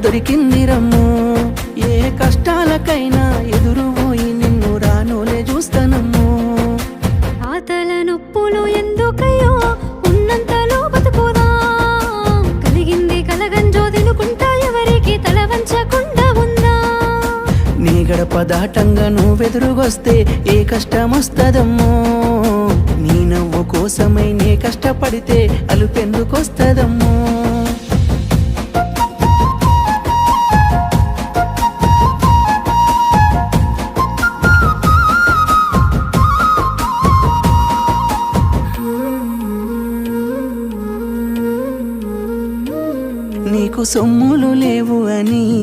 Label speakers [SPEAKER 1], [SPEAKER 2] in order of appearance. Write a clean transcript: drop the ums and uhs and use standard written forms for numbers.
[SPEAKER 1] దొరికింది రమ్ము. ఏ కష్టాలకైనా ఎదురుపోయి నిన్ను రానోలే చూస్తానమ్ము.
[SPEAKER 2] ఆతల నొప్పులు ఎందుకయ్యో ఉన్నంతలో బతుకుదా, కలిగింది కలగంజో తినుకుంటా ఎవరికి తల వంచకుండా ఉందా.
[SPEAKER 1] నీ గడప దాటంగా నువ్వెదురుగొస్తే ఏ కష్టమొస్తదమ్మో. నీ నవ్వు కోసమై నే కష్టపడితే అలుపెందుకొస్తదమ్మో. నీకు సొమ్ములు లేవు అని